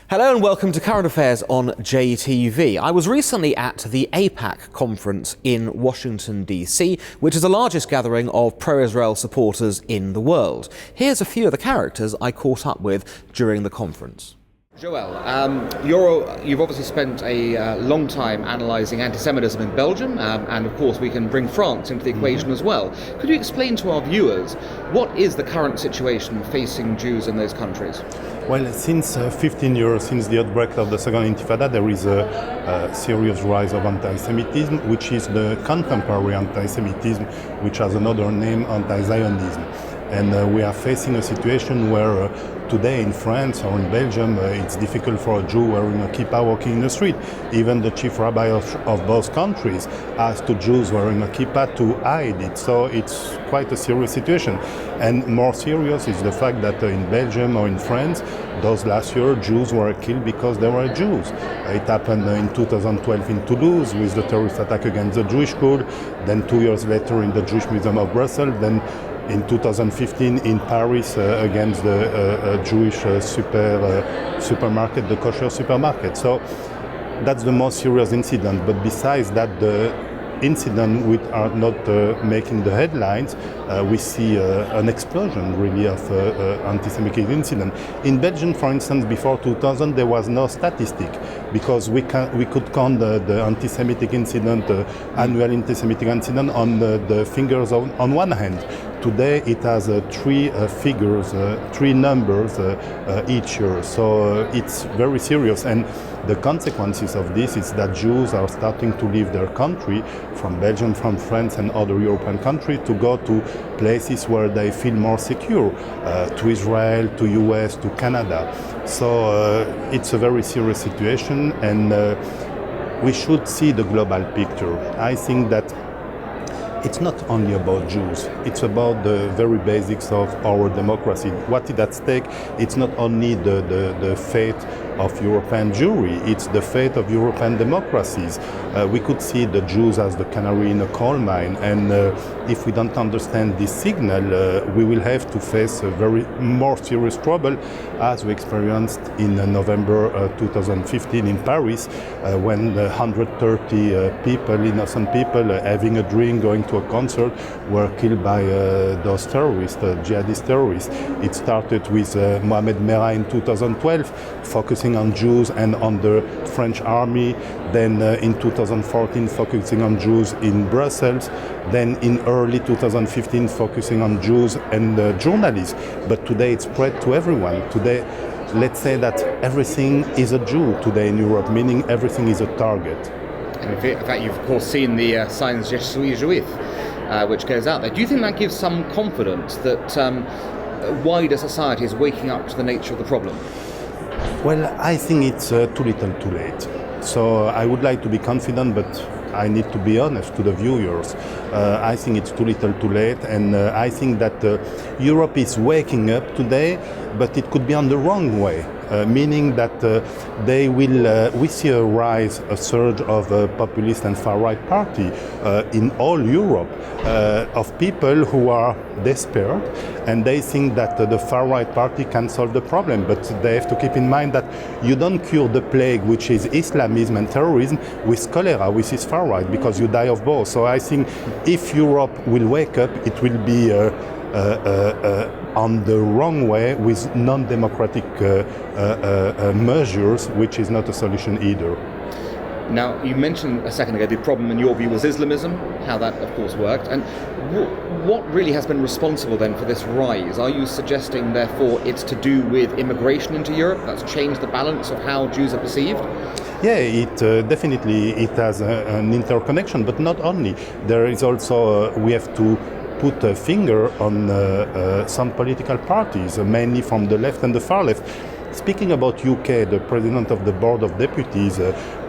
Hello and welcome to Current Affairs on JTV. I was recently at the AIPAC conference in Washington, D.C., which is the largest gathering of pro-Israel supporters in the world. Here's a few of the characters I caught up with during the conference. Joel, you've obviously spent a long time analysing anti-Semitism in Belgium, and of course we can bring France into the equation as well. Could you explain to our viewers what is the current situation facing Jews in those countries? Well, since 15 years, since the outbreak of the Second Intifada, there is a serious rise of anti-Semitism, which is the contemporary anti-Semitism, which has another name, anti-Zionism. And we are facing a situation where today in France or in Belgium, it's difficult for a Jew wearing a kippah walking in the street. Even the chief rabbi of both countries asked to Jews wearing a kippah to hide it. So it's quite a serious situation. And more serious is the fact that in Belgium or in France, those last year, Jews were killed because they were Jews. It happened in 2012 in Toulouse with the terrorist attack against the Jewish school. Then 2 years later in the Jewish Museum of Brussels. Then in 2015 in Paris against the Jewish supermarket, the kosher supermarket. So that's the most serious incident. But besides that, the incident which are not making the headlines, we see an explosion really of anti-Semitic incident. In Belgium, for instance, before 2000, there was no statistic because we could count the anti-Semitic incident, annual anti-Semitic incident on the fingers on one hand. Today it has three figures, three numbers each year. So it's very serious. And the consequences of this is that Jews are starting to leave their country from Belgium, from France and other European countries to go to places where they feel more secure, to Israel, to US, to Canada. So it's a very serious situation, and we should see the global picture. I think that it's not only about Jews, it's about the very basics of our democracy. What is at stake, it's not only the fate of European Jewry, it's the fate of European democracies. We could see the Jews as the canary in a coal mine, and if we don't understand this signal, we will have to face a very more serious trouble as we experienced in November 2015 in Paris, when 130 people, innocent people, having a drink, going to a concert, were killed by those terrorists, jihadist terrorists. It started with Mohamed Merah in 2012, focusing on Jews and on the French army. Then in 2014, focusing on Jews in Brussels. Then in early 2015, focusing on Jews and journalists. But today it's spread to everyone. Today, let's say that everything is a Jew today in Europe, meaning everything is a target. And in fact, you've of course seen the signs Je suis juif, which goes out there. Do you think that gives some confidence that wider society is waking up to the nature of the problem? Well, I think it's too little too late. So I would like to be confident, but I need to be honest to the viewers. I think it's too little too late, and I think that Europe is waking up today, but it could be on the wrong way. Meaning that we see a surge of populist and far-right party in all Europe, of people who are desperate, and they think that the far-right party can solve the problem. But they have to keep in mind that you don't cure the plague, which is Islamism and terrorism, with cholera, which is far-right, because you die of both. So I think if Europe will wake up, it will be on the wrong way with non-democratic measures, which is not a solution either. Now, you mentioned a second ago the problem in your view was Islamism, how that of course worked, and what really has been responsible then for this rise? Are you suggesting therefore it's to do with immigration into Europe, that's changed the balance of how Jews are perceived? Yeah, it definitely it has an interconnection, but not only. There is also, we have to put a finger on some political parties, mainly from the left and the far left. Speaking about UK, the president of the Board of Deputies,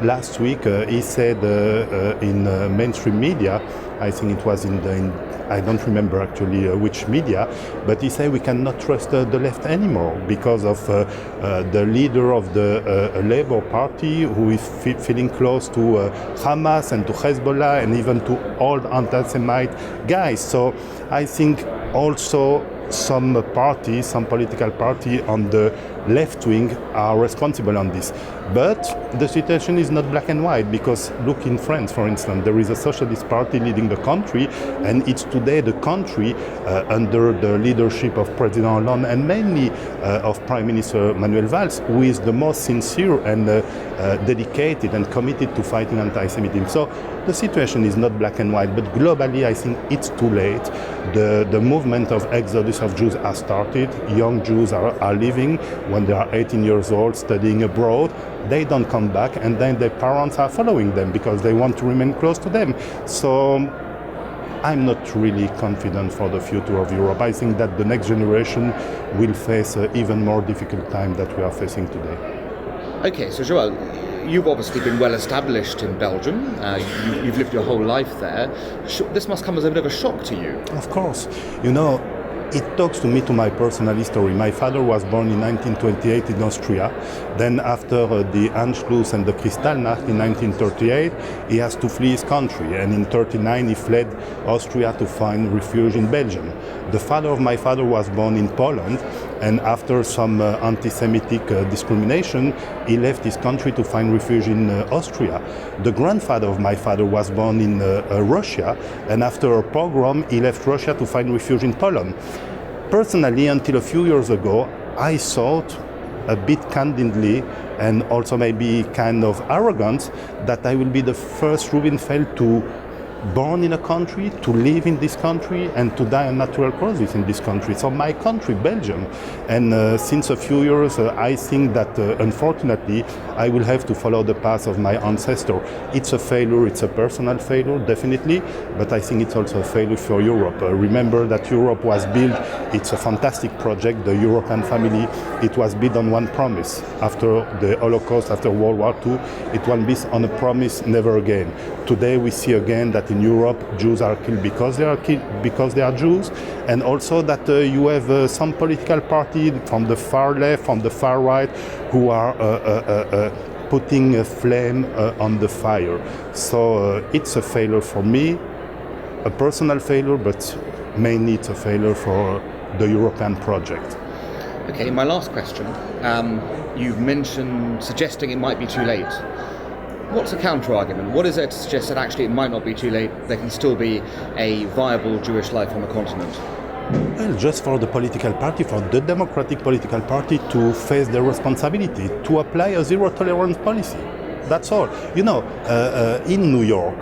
last week he said in mainstream media, I think it was I don't remember actually which media, but he said we cannot trust the left anymore because of the leader of the Labour Party, who is feeling close to Hamas and to Hezbollah and even to old anti-Semite guys. So I think also some political party on the left wing are responsible on this. But the situation is not black and white, because look in France, for instance, there is a socialist party leading the country, and it's today the country under the leadership of President Hollande and mainly of Prime Minister Manuel Valls, who is the most sincere and dedicated and committed to fighting anti-Semitism. So the situation is not black and white, but globally I think it's too late. The movement of exodus of Jews has started. Young Jews are leaving when they are 18 years old, studying abroad. They don't come back, and then their parents are following them because they want to remain close to them. So I'm not really confident for the future of Europe. I think that the next generation will face an even more difficult time that we are facing today. Okay, so Joel, you've obviously been well established in Belgium. You've lived your whole life there. This must come as a bit of a shock to you. Of course. You know, it talks to me to my personal history. My father was born in 1928 in Austria. Then after the Anschluss and the Kristallnacht in 1938, he has to flee his country. And in 1939, he fled Austria to find refuge in Belgium. The father of my father was born in Poland. And after some anti-Semitic discrimination, he left his country to find refuge in Austria. The grandfather of my father was born in Russia. And after a pogrom, he left Russia to find refuge in Poland. Personally, until a few years ago, I thought a bit candidly and also maybe kind of arrogant that I will be the first Rubinfeld to born in a country, to live in this country, and to die a natural causes in this country. So my country, Belgium. And since a few years, I think that unfortunately, I will have to follow the path of my ancestor. It's a failure, it's a personal failure, definitely, but I think it's also a failure for Europe. Remember that Europe was built, it's a fantastic project, the European family. It was built on one promise. After the Holocaust, after World War II, it was based on a promise, never again. Today we see again that in Europe, Jews are killed because they are Jews, and also that you have some political party from the far left, from the far right, who are putting a flame on the fire. So it's a failure for me, a personal failure, but mainly it's a failure for the European project. Okay, my last question. You've mentioned suggesting it might be too late. What's a counter-argument? What is there to suggest that actually it might not be too late, there can still be a viable Jewish life on the continent? Well, just for the political party, for the democratic political party to face their responsibility, to apply a zero-tolerance policy. That's all. You know, in New York,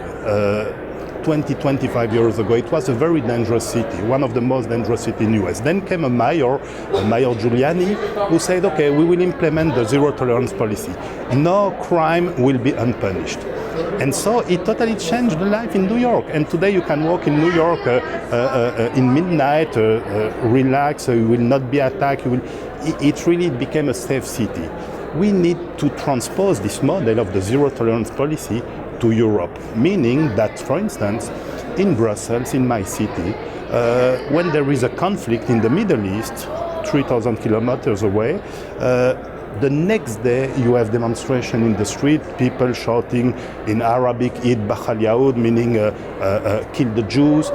25 years ago, it was a very dangerous city, one of the most dangerous cities in the US. Then came a mayor Giuliani, who said, okay, we will implement the zero-tolerance policy. No crime will be unpunished. And so it totally changed the life in New York. And today you can walk in New York in midnight, relax, you will not be attacked. It really became a safe city. We need to transpose this model of the zero-tolerance policy to Europe, meaning that, for instance, in Brussels, in my city, when there is a conflict in the Middle East, 3,000 kilometers away, the next day you have demonstration in the street, people shouting in Arabic, Eid Bachal Yahoud, meaning kill the Jews,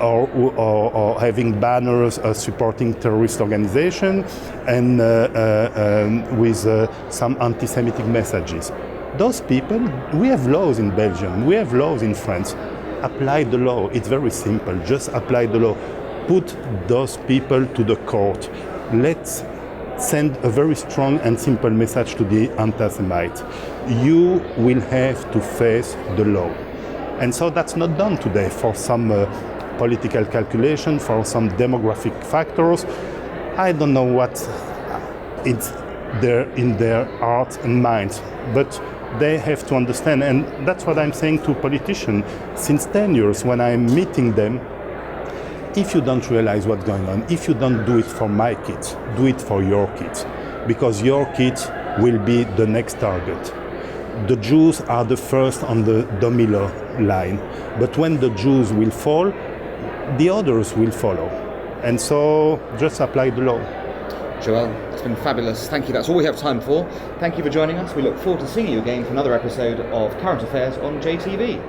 or having banners supporting terrorist organization, and with some anti-Semitic messages. Those people, we have laws in Belgium, we have laws in France. Apply the law. It's very simple. Just apply the law. Put those people to the court. Let's send a very strong and simple message to the anti-Semites. You will have to face the law. And so that's not done today for some political calculation, for some demographic factors. I don't know what it's there in their hearts and minds, but they have to understand, and that's what I'm saying to politicians since 10 years when I'm meeting them. If you don't realize what's going on, if you don't do it for my kids, do it for your kids, because your kids will be the next target. The Jews are the first on the domino line, but when the Jews will fall, the others will follow. And so just apply the law. Joel, it's been fabulous. Thank you. That's all we have time for. Thank you for joining us. We look forward to seeing you again for another episode of Current Affairs on JTV.